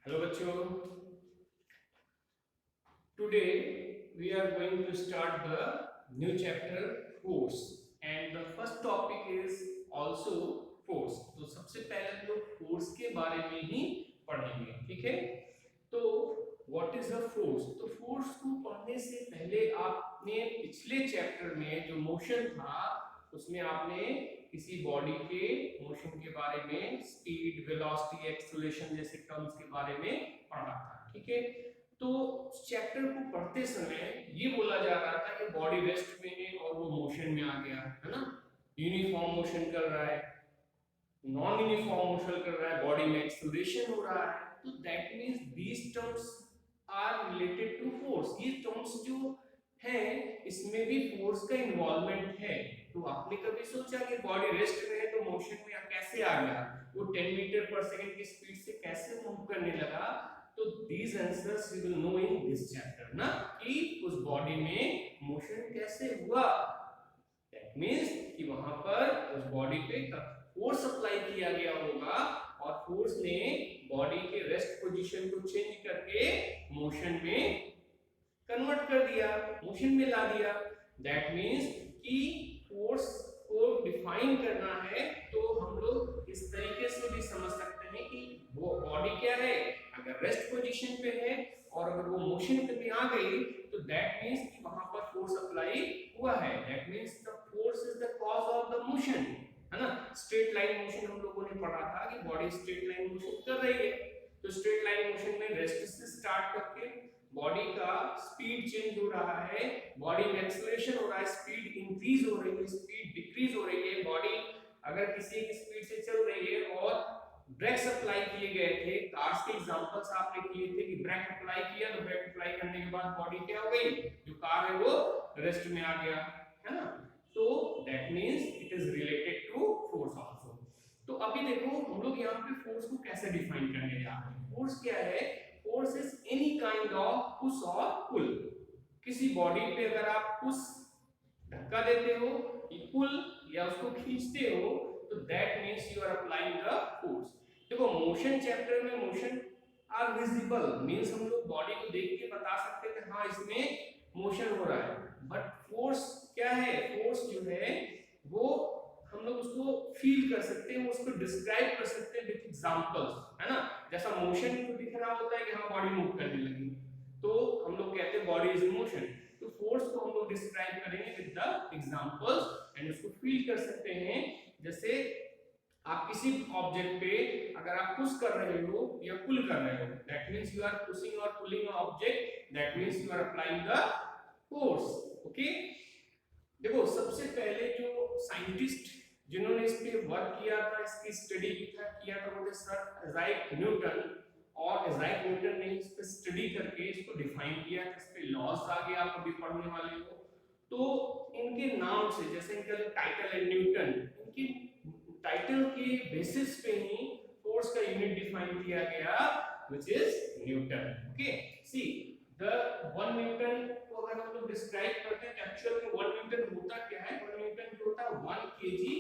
Hello bachcho, today we are going to start the new chapter force and the first topic is also force. तो सबसे पहले हम लोग force के बारे में ही पढ़ेंगे, ठीक है? तो what is a force? तो force को पढ़ने से पहले आपने पिछले चैप्टर में जो मोशन था उसमें आपने किसी बॉडी के मोशन के बारे में स्पीड, वेलोसिटी, एक्सेलरेशन जैसे टर्म्स के बारे में पढ़ा था, ठीक है? तो चैप्टर को पढ़ते समय ये बोला जा रहा था कि बॉडी रेस्ट में है और वो मोशन में आ गया है ना, यूनिफॉर्म मोशन कर रहा है, नॉन यूनिफॉर्म मोशन कर रहा है, बॉडी में एक्सेलरेशन हो रहा है, तो that means these terms are related to force. ये टर्म्स जो है इसमें भी फोर्स का इन्वॉल्वमेंट है। तो आपने कभी सोचा कि बॉडी रेस्ट में है तो मोशन में कैसे आ गया, वो 10 मीटर पर सेकंड की स्पीड से कैसे मूव करने लगा? तो these answers you will know in this chapter ना, कि उस बॉडी में मोशन कैसे हुआ। That means कि वहां पर उस बॉडी पे फोर्स अप्लाई किया गया होगा और फोर्स ने बॉडी के रेस्ट पोजीशन को चेंज करके मोशन में कन्वर्ट कर दिया, मोशन में ला दिया। That means कि फोर्स को डिफाइन करना है तो हम लोग इस तरीके से भी समझ सकते हैं कि वो बॉडी क्या है, अगर रेस्ट पोजीशन पे है और अगर वो मोशन में आ गई तो दैट मींस कि वहां पर फोर्स अप्लाई हुआ है। That means the force is the cause of the motion, है ना। स्ट्रेट लाइन मोशन हम लोगों ने पढ़ा था कि बॉडी स्ट्रेट लाइन मोशन कर रही है, तो स्ट्रेट लाइन मोशन में रेस्ट से स्टार्ट करके बॉडी का स्पीड चेंज हो रहा है, बॉडी में एक्सेलरेशन हो रहा है, स्पीड इंक्रीज हो रही है, स्पीड डिक्रीज हो रही है। बॉडी अगर किसी की स्पीड से चल रही है और ब्रेक्स अप्लाई किए गए थे, कार्स के एग्जांपल्स आपने किए थे कि ब्रेक अप्लाई किया तो ब्रेक अप्लाई करने के बाद बॉडी क्या हो गई, जो कार है वो रेस्ट में आ गया, है ना। तो that means it is related to force also. तो अभी देखो हम लोग यहाँ पे फोर्स को कैसे डिफाइन करने जा रहे हैं। फोर्स क्या है? Force is any kind of push और पुल। किसी बॉडी पे अगर आप पुश धक्का देते हो, पुल या उसको खींचते हो, तो that means you are applying the force. देखो मोशन चैप्टर में मोशन आर विजिबल, मींस हम लोग बॉडी को देख के बता सकते हैं कि हाँ इसमें मोशन हो रहा है। बट फोर्स क्या है? फोर्स जो है वो हम लोग उसको फील कर सकते हैं, उसको डिस्क्राइब कर सकते हैं विद एग्जांपल्स, है ना। जैसा मोशन को दिख रहा होता है कि हाँ बॉडी मूव करने लगी, तो हम लोग कहते हैं बॉडी इज इन मोशन। तो फोर्स को हम लोग डिस्क्राइब करेंगे विद द एग्जांपल्स एंड उसको फील कर सकते हैं। जैसे आप किसी ऑब्जेक्ट पे अगर आप पुश कर रहे हो या पुल कर रहे हो, that means you are pushing or pulling a object, that means you are applying the force. Okay, देखो सबसे पहले जो साइंटिस्ट जिन्होंने इस पे वर्क किया था, इसकी स्टडी किया था, वो थे सर आइजैक न्यूटन। और आइजैक न्यूटन ने इस पे स्टडी करके इसको डिफाइन किया, इस पे लॉस आगे आप अभी पढ़ने वाले हो। तो इनके नाम से, जैसे इनका टाइटल है न्यूटन, इनकी टाइटल के बेसिस पे ही फोर्स का यूनिट डिफाइन किया गया which is Newton. Okay, see the 1 Newton को अगर हम लोग डिस्क्राइब करते हैं एक्चुअल में 1 न्यूटन होता क्या है? 1 न्यूटन जो होता है 1 केजी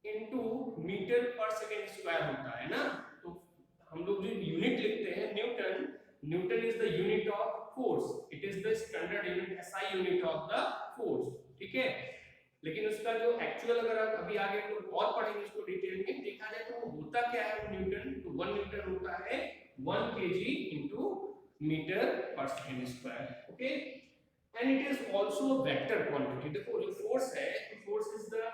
इनटू मीटर पर सेकंड स्क्वायर होता है ना। तो हम लोग जो यूनिट लिखते हैं Newton, Newton is the unit of force, it is the standard unit, SI unit of the force, ठीक है। लेकिन उसका जो एक्चुअल अगर आप अभी आगे हम लोग और पढ़ेंगे इसको डिटेल में, देखा जाए तो वो होता क्या है वो न्यूटन। तो 1 न्यूटन होता है 1 केजी इनटू मीटर पर second square. Okay, and it is also a vector quantity. देखो जो फोर्स है, तो force is the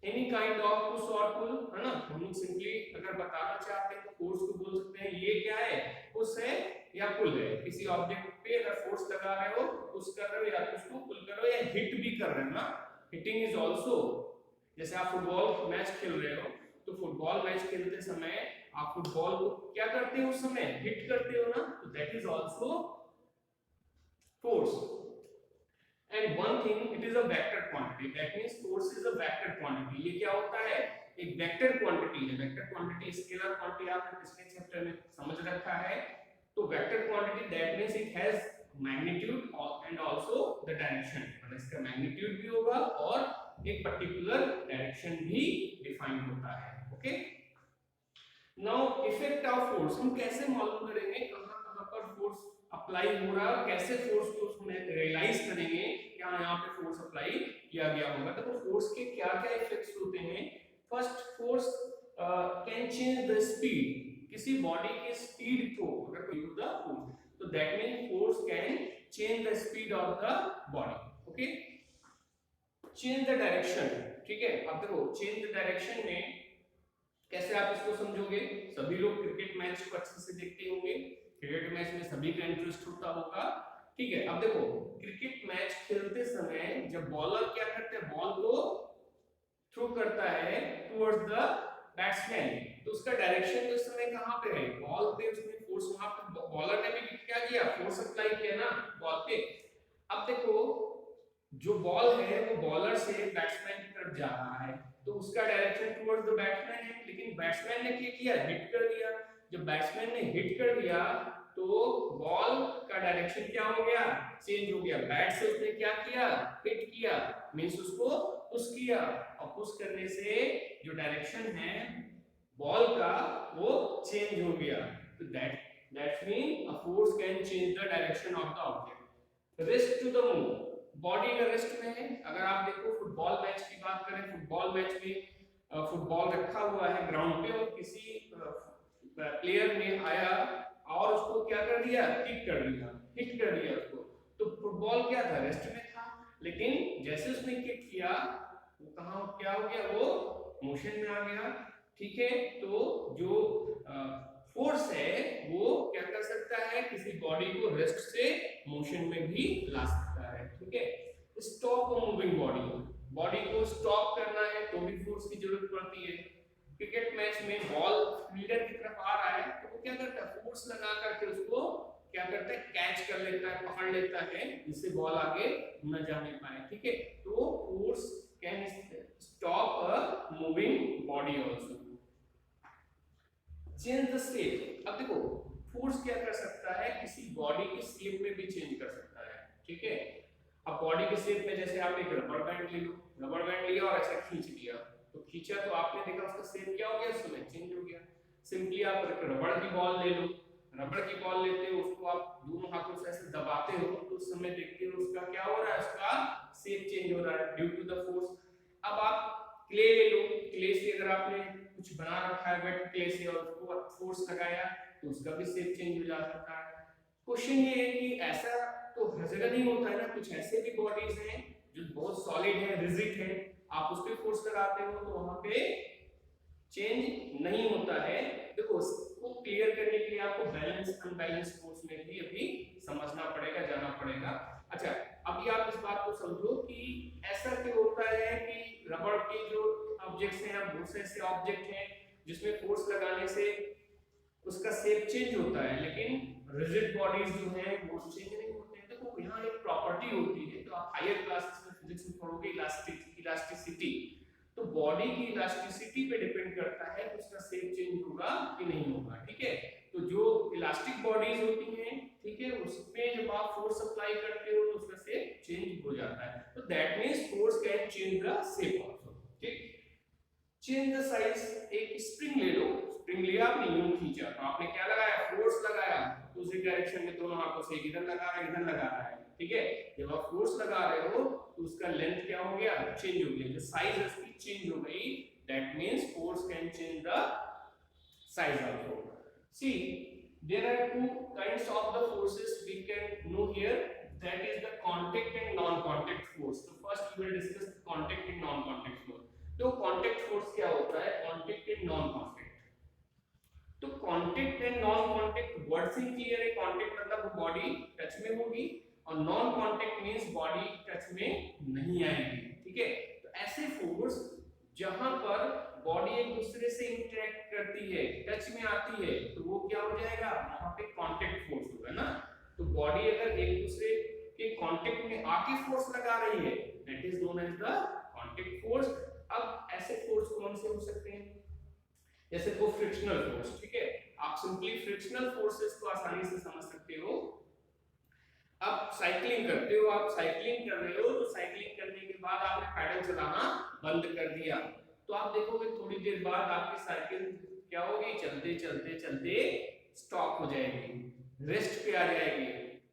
any kind of push और पुल, है ना। हम लोग सिंपली अगर बताना चाहते हैं तो फोर्स को बोल सकते हैं ये क्या है, पुश है या पुल है। किसी ऑब्जेक्ट पे अगर फोर्स लगा रहे हो, पुश कर रहे हो या उसको पुल कर रहे हो या हिट भी कर रहे हो ना, हिटिंग इज आल्सो। जैसे आप फुटबॉल मैच खेल रहे हो, तो फुटबॉल मैच खेलते समय आप फुटबॉल को क्या करते हो, उस समय हिट करते हो ना, तो that is also force. And one thing, it is a vector quantity, that means force is a vector quantity। ये क्या होता है? एक वेक्टर क्वांटिटी है। वेक्टर क्वांटिटी स्केलर क्वांटिटी आपने पिछले चैप्टर में समझ रखा है। तो vector quantity that means it has magnitude and also the direction, मतलब इसका मैग्नीट्यूड भी होगा और एक पर्टिकुलर डायरेक्शन भी डिफाइन होता है। Okay, now effect of force हम कैसे मालूम करेंगे कहां कहां पर फोर्स अप्लाई हो रहा है और कैसे फोर्स को उसमें रियलाइज करेंगे क्या यहाँ पे फोर्स अप्लाई किया गया होगा। तो फोर्स के क्या क्या इफेक्ट्स होते हैं। First, force can change the speed, किसी बॉडी के स्पीड को अगर कोई द फोर्स, तो that mean force can change the speed of the body. Okay, change the direction, ठीक है। अब देखो चेंज द डायरेक्शन में कैसे आप इसको समझोगे। सभी लोग क्रिकेट मैच को अच्छे से देखते होंगे, क्रिकेट मैच में सभी का इंटरेस्ट होता होगा, ठीक है। अब देखो क्रिकेट मैच खेलते समय जब बॉलर क्या करते हैं, बॉल को थ्रो करता है टुवर्ड्स द बैट्समैन, तो उसका डायरेक्शन तो इस समय कहां पे है, बॉल पे उसने फोर्स, वहां पे बॉलर ने भी क्या किया, फोर्स अप्लाई किया ना बॉल पे। अब देखो जो बॉल है वो बॉलर से बैट्समैन की तरफ जा रहा है, तो उसका डायरेक्शन टुवर्ड्स द बैट्समैन है, लेकिन बैट्समैन ने क्या किया, हिट कर दिया। जब बैट्समैन ने हिट कर दिया तो बॉल का डायरेक्शन क्या हो गया, चेंज हो गया। बैट से उसने क्या किया, हिट किया, मींस उसको पुश किया, और पुश करने से जो डायरेक्शन है बॉल का वो चेंज हो गया। तो that mean a force can change the direction of the object. Rest to the move, body का रेस्ट में है। अगर आप देखो फुटबॉल मैच की बात करें, फुटबॉल मैच में फुटबॉल रखा हुआ है ग्राउंड पे और किसी प्लेयर ने आया और उसको क्या कर दिया, किक कर दिया, हिट कर दिया उसको, तो फुटबॉल क्या था, रेस्ट में था। लेकिन जैसे उसने किक किया वो कहां क्या हो गया, वो मोशन में आ गया, ठीक है। तो जो फोर्स है वो क्या कर सकता है, किसी बॉडी को रेस्ट से मोशन में भी ला सकता है, ठीक है। स्टॉप मूविंग बॉडी, बॉडी को स्टॉप करना है तो भी फोर्स की जरूरत पड़ती है। क्रिकेट मैच में बॉल फील्डर की तरफ आ रहा है तो वो क्या करता है, फोर्स लगा करके उसको क्या करता है, कैच कर लेता है, पकड़ लेता है, जिससे बॉल आगे न जाने पाए, ठीक है। तो force can stop a moving body also. Change the shape, अब देखो फोर्स क्या कर सकता है, किसी बॉडी की शेप में भी चेंज कर सकता है, ठीक है। अब बॉडी के शेप में जैसे आप एक रबर बैंड ले लो, रबर बैंड लिया और ऐसा खींच लिया, तो खींचा तो आपने देखा उसका शेप क्या हो गया, उसमें चेंज हो गया। सिंपली आप रबड़ की बॉल ले लो, रबड़ की बॉल लेते हो उसको आप दोनों हाथों से ऐसे दबाते हो तो उस समय देखते हो उसका क्या हो रहा है, उसका शेप चेंज हो रहा है ड्यू टू द फोर्स। अब आप क्ले ले लो, क्ले से अगर आपने कुछ बना रखा है वेट क्ले से और उसको फोर्स लगाया तो उसका भी शेप चेंज हो जा सकता है। क्वेश्चन ये है कि ऐसा तो हर जगह नहीं होता है ना, कुछ ऐसे भी बॉडीज हैं जो बहुत सॉलिड है, रिजिड है, आप उस पे फोर्स लगाते हो तो वहां पे चेंज नहीं होता है। देखो इसको क्लियर करने के लिए आपको बैलेंस अनबैलेंस फोर्स में भी अभी समझना पड़ेगा, जाना पड़ेगा। अच्छा, अभी आप इस बात को समझो कि ऐसा क्यों होता है कि रबड़ के जो ऑब्जेक्ट्स हैं, बहुत से ऐसे ऑब्जेक्ट हैं जिसमें फोर्स लगाने से उसका शेप चेंज होता है, लेकिन रिजिड बॉडीज जो हैं वो चेंज नहीं होते हैं। देखो यहाँ एक प्रॉपर्टी होती है, तो आप हायर क्लासेस में फिजिक्स में पढ़ोगे इलास्टिसिटी, तो बॉडी की इलास्टिसिटी पे डिपेंड करता है कि उसका शेप चेंज होगा कि नहीं होगा, ठीक है। तो जो इलास्टिक बॉडीज होती हैं, ठीक है, उसमें जब आप फोर्स अप्लाई करते हो तो उसका शेप चेंज हो जाता है, तो that means force can change the shape also, ठीक। चेंज द साइज, एक स्प्रिंग ले लो, स्प्रिंग लिया आपने, यूं खींचा तो आपने क्या लगाया, फोर्स लगाया, दूसरी डायरेक्शन में दोनों हाथों से इधर लगा रहा है, इधर लगा रहा है, ठीक है। जब आप फोर्स लगा रहे हो तो उसका लेंथ क्या हो गया, चेंज हो गया, जो साइज है उसकी चेंज हो गई, that means force can change the size also. See there are two kinds of the forces we can know here, that is the contact and non contact force. So first we will discuss contact and non contact force. तो contact force क्या होता है, contact and non contact. तो contact and non contact word से clear है, contact मतलब body touch में होगी और non contact means body touch में नहीं आएगी, ठीक है। तो ऐसे फोर्स जहां पर बॉडी एक दूसरे से इंटरेक्ट करती है, टच में आती है, तो वो क्या हो जाएगा, वहां पे कांटेक्ट फोर्स होगा ना। तो बॉडी अगर एक दूसरे के कांटेक्ट में आके फोर्स लगा रही है, that is known as the contact force. अब ऐसे फोर्स कौन से हो सकते हैं, जैसे को फ्रिक्शनल फोर्स, ठीक है। आप सिंपली फ्रिक्शनल फोर्सेस को आसानी से समझ सकते हो। अब साइकिलिंग करते हो, आप साइकिलिंग कर रहे हो तो साइकिलिंग करने के बाद आपने पैडल चलाना बंद कर दिया, तो आप देखोगे थोड़ी देर बाद आपकी साइकिल क्या होगी, चलते चलते चलते स्टॉप हो जाएगी, रेस्ट पे आ जाएगी।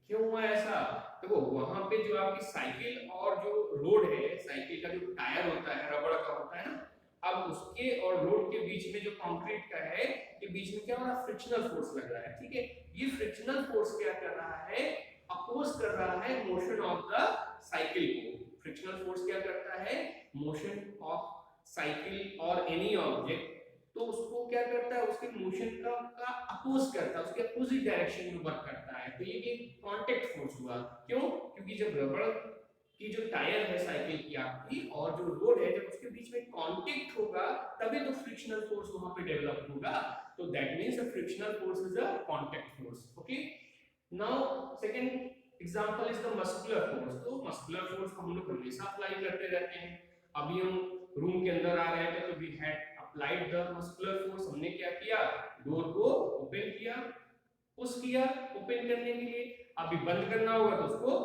क्यों हुआ ऐसा? देखो वहां पे जो आपकी साइकिल और जो रोड है, साइकिल का जो टायर होता है रबड़ का होता है ना, अब उसके और रोड के बीच में जो कंक्रीट का है के बीच में क्या हो रहा है, फ्रिक्शनल फोर्स लग रहा है। ठीक है, ये फ्रिक्शनल फोर्स क्या कर रहा है, अपोज कर रहा है मोशन ऑफ द साइकिल को। फ्रिक्शनल फोर्स क्या करता है, मोशन ऑफ साइकिल और एनी ऑब्जेक्ट, तो उसको क्या करता है, उसके मोशन का अपोज करता है, उसके अपोजिट डायरेक्शन में वर्क करता है। तो ये भी कांटेक्ट फोर्स हुआ। क्यों? क्योंकि जब रबड़ की जो टायर है साइकिल की आपकी और जो रोड है, जब उसके बीच में कांटेक्ट होगा तभी तो फ्रिक्शनल फोर्स वहां पे डेवलप होगा। तो that means a frictional force is a contact force. Okay, now second example is the muscular force. तो मस्कुलर फोर्स को हम लोग हमेशा अप्लाई करते रहते हैं। अभी हम रूम के अंदर आ रहे थे तो we had applied the muscular force. हमने क्या किया, डोर को ओपन किया, पुश किया ओपन करने के लिए। अभी बंद करना होगा तो उसको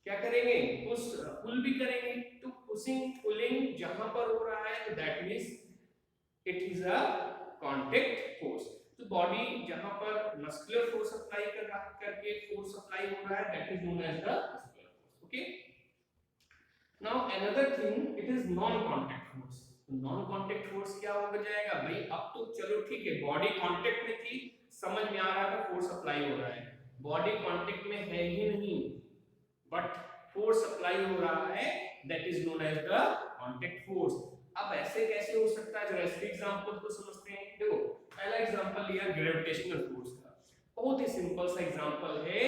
क्या करेंगे, पुश पुल भी करेंगे। तो पुशिंग पुलिंग जहां पर हो रहा है तो that means it is a contact force. तो बॉडी जहां पर मस्कुलर फोर्स अप्लाई करके फोर्स अप्लाई हो रहा है, that is known as the muscular force. Okay, now another thing, it is non contact force. Non contact force क्या हो जाएगा भाई, अब तो चलो ठीक है, बॉडी कांटेक्ट में थी, समझ में आ रहा है फोर्स अप्लाई हो रहा है, बॉडी कांटेक्ट में है ही नहीं बट फोर्स अप्लाई हो रहा है, that is known as the contact force. अब ऐसे कैसे हो सकता है, जरा इसके एग्जांपल को समझते हैं। देखो पहला एग्जांपल लिया ग्रेविटेशनल फोर्स का। बहुत ही सिंपल सा एग्जांपल है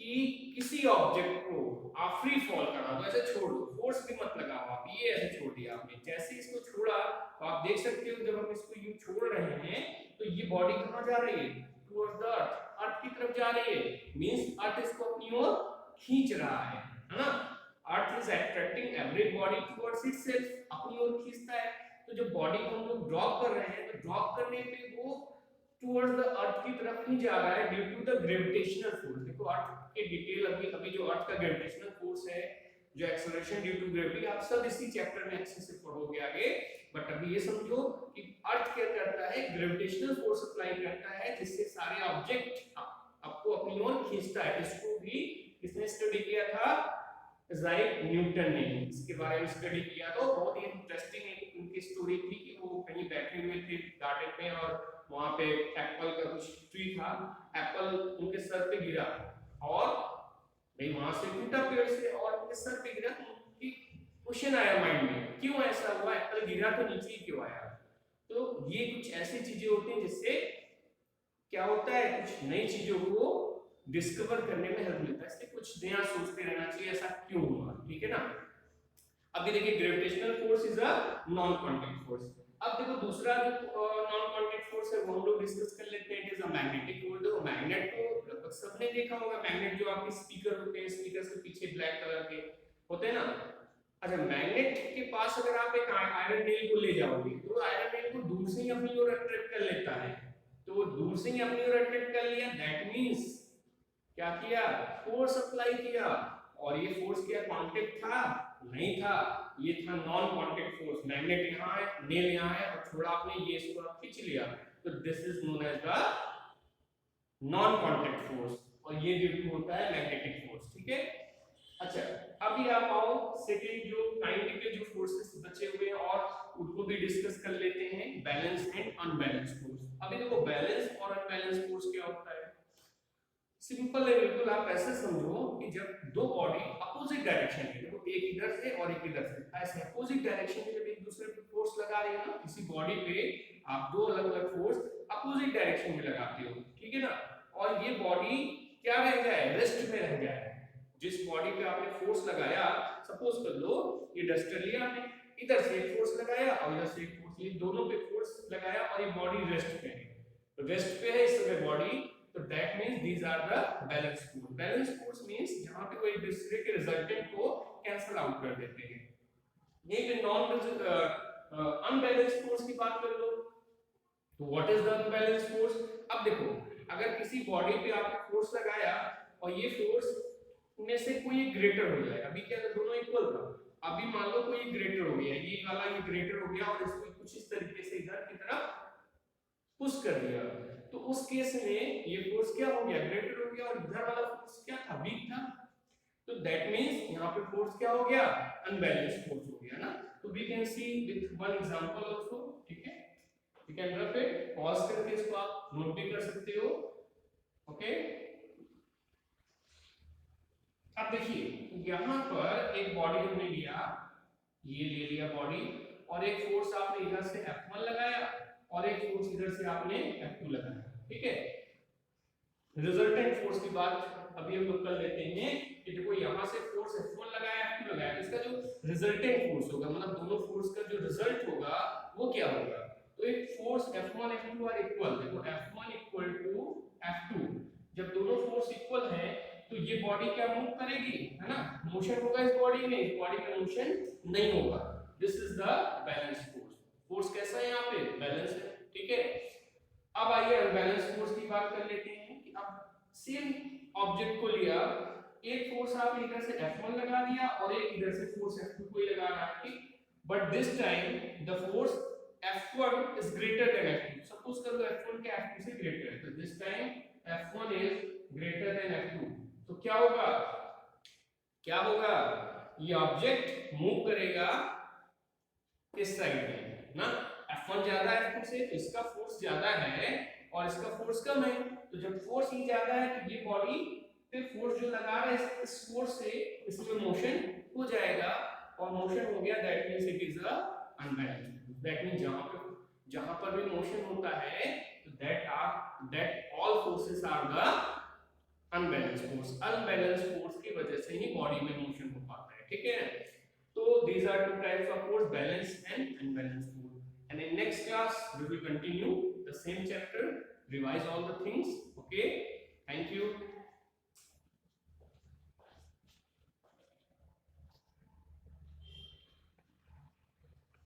कि किसी ऑब्जेक्ट को आप फ्री फॉल करा दो, ऐसे छोड़ दो, फोर्स भी मत लगाओ आप, ये ऐसे छोड़ दिया आपने, जैसे इसको छोड़ा तो आप देख सकते हो जब हम इसको यूं छोड़ रहे हैं तो ये बॉडी कहां जा रही है, टुवर्ड्स द अर्थ, अर्थ की तरफ जा रही है। मींस अर्थ इसको अपनी ओर खींच रहा है ना। Earth is attracting every body towards itself, अपनी ओर खींचता है। तो जब बॉडी को हम लोग ड्रॉप कर रहे हैं तो ड्रॉप करने पे वो टुवर्ड्स द अर्थ की तरफ ही जा रहा है due to the gravitational force. देखो अर्थ के डिटेल अभी जो अर्थ का ग्रेविटेशनल फोर्स है, जो एक्सेलरेशन ड्यू टू ग्रेविटी, आप सब इसी चैप्टर में अच्छे से पढ़ोगे आगे। बट अभी ये समझो कि अर्थ क्या करता है, ग्रेविटेशनल फोर्स अप्लाई करता है जिससे सारे ऑब्जेक्ट आपको अपनी ओर खींचता है। इसको भी किसने स्टडी किया था, आइजैक न्यूटन ने इसके बारे में स्टडी किया। तो बहुत ही इंटरेस्टिंग उनकी स्टोरी थी कि वो कहीं बैठे हुए थे गार्डन में और वहां पे एप्पल का कुछ ट्री था, एप्पल उनके सर पे गिरा और भाई वहां से टूटा पेड़ से और उनके सर पे गिरा। तो उनकी क्वेश्चन आया माइंड में, क्यों ऐसा हुआ, एप्पल गिरा तो नीचे ही क्यों आया। तो ये कुछ ऐसी चीजें होती हैं जिससे क्या होता है, कुछ नई चीजों को डिस्कवर करने में हेल्प मिलता है। इसलिए कुछ नया सोचते रहना चाहिए ऐसा क्यों हुआ, ठीक है ना। अभी देखिए gravitational force is a non contact force. अब देखो दूसरा जो नॉन कांटेक्ट फोर्स है वो हम लोग डिस्कस कर लेते हैं, it is a magnetic force. देखो मैग्नेट को लगभग सबने देखा होगा, मैग्नेट जो आपके स्पीकर होते हैं, स्पीकर के पीछे ब्लैक कलर के होते हैं ना। अच्छा, मैग्नेट के पास अगर आप एक आयरन नेल को ले जाओगे तो आयरन नेल को दूर से ही अपनी ओर अट्रैक्ट कर लेता है। तो वो दूर से ही अपनी ओर अट्रैक्ट कर लिया, दैट मींस क्या किया, फोर्स अप्लाई किया। और ये फोर्स क्या कांटेक्ट था, नहीं था, ये था नॉन कांटेक्ट फोर्स। मैग्नेट यहाँ है, नेल यहाँ है और थोड़ा आपने ये इसको खींच लिया, तो this is known as the non contact force और ये ड्यू होता है मैग्नेटिक फोर्स। ठीक है, अच्छा अभी आप आओ सेकंड जो काइंड के जो फोर्सेस बचे हुए हैं और उनको भी डिस्कस कर लेते हैं, बैलेंस एंड अनबैलेंस फोर्स। अभी देखो बैलेंस और अनबैलेंस फोर्स क्या होता है, सिंपल है बिल्कुल। आप ऐसे समझो कि जब दो बॉडी अपोजिट डायरेक्शन में, देखो एक इधर से और एक इधर से, ऐसे अपोजिट डायरेक्शन में जब एक दूसरे पे फोर्स लगा रहे हैं ना, किसी बॉडी पे आप दो अलग अलग फोर्स अपोजिट डायरेक्शन में लगाते हो, ठीक है ना। और ये बॉडी क्या रह जाए, रेस्ट में रह जाए। जिस बॉडी पे आपने फोर्स लगाया, सपोज कर लो ये डस्टर लिया आपने, इधर से एक फोर्स लगाया और इधर से एक फोर्स, ये दोनों पे फोर्स लगाया और ये बॉडी रेस्ट पे है। तो रेस्ट पे है इस समय बॉडी, तो that means these are the balance force. Balance force means जहां पे वो एक दूसरे के रिजल्टेंट को कैंसिल आउट कर देते हैं। ये भी नॉन अनबैलेंस फोर्स की बात कर लो, तो what is the unbalance force. अब देखो अगर किसी बॉडी पे आपने फोर्स लगाया और ये फोर्स में से कोई एक ग्रेटर हो जाए, अभी क्या दोनों इक्वल था, अभी मान लो कोई ग्रेटर हो गया, ये वाला ये ग्रेटर हो गया और इसको कुछ इस तरीके से इधर की तरफ पुश कर दिया, तो उस केस में ये फोर्स क्या हो गया, ग्रेटर हो गया, और इधर वाला फोर्स क्या था, वीक था। तो दैट मींस यहाँ पे फोर्स क्या हो गया, अनबैलेंस्ड फोर्स हो गया ना। तो we can see with one example also, ठीक है, you can rough it, pause करके इसको आप नोट भी कर सकते हो। ओके, अब देखिए यहाँ पर एक बॉडी हमने लिया, ये ले लिया बॉडी, और एक फोर्स आपने इधर से F1 लगाया और एक फोर्स इधर से आपने F2 लगाया, ठीक है। रिजल्टेंट फोर्स की बात अभी हम लोग कर लेते हैं कि देखो यहाँ से फोर्स F1 लगाया, F2 लगाया, इसका जो रिजल्टेंट फोर्स होगा, मतलब दोनों फोर्स का जो रिजल्ट होगा वो क्या होगा। तो एक force F1 F2 are equal, देखो F1 इक्वल टू F2, जब दोनों फोर्स इक्वल हैं तो ये बॉडी क्या मूव करेगी, है ना, मोशन होगा इस बॉडी में, इस बॉडी में मोशन नहीं होगा। This is the balance force. Force कैसा है यहाँ पे, बैलेंस है, ठीक है। अब आइए अनबैलेंस फोर्स की बात कर लेते हैं कि अब सेम ऑब्जेक्ट को लिया, एक फोर्स आपने इधर से F1 लगा दिया और एक इधर से फोर्स F2 को ही लगा रहा है, ठीक। But this time the force F1 is greater than F2, suppose करो F1 के F2 से ग्रेटर है, तो this time F1 is greater than F2, तो क्या होगा, क्या होगा, ये ऑब्जेक्ट मूव करेगा किस साइड में ना, F1 ज्यादा है F2 से, तो इसका फोर्स ज्यादा है और इसका फोर्स कम है, तो जब फोर्स ही ज्यादा है तो ये बॉडी फिर फोर्स जो लगा रहा है इस फोर्स से इसमें मोशन हो जाएगा, और मोशन हो गया, that means it is a unbalanced. That means जहां पर भी मोशन होता है तो that all forces are the unbalanced force. Unbalanced force की वजह से ही बॉडी में मोशन हो पाता है, ठीक है। So these are two types of force, balanced and unbalanced force. And in next class we will continue the same chapter, revise all the things. Okay, thank you.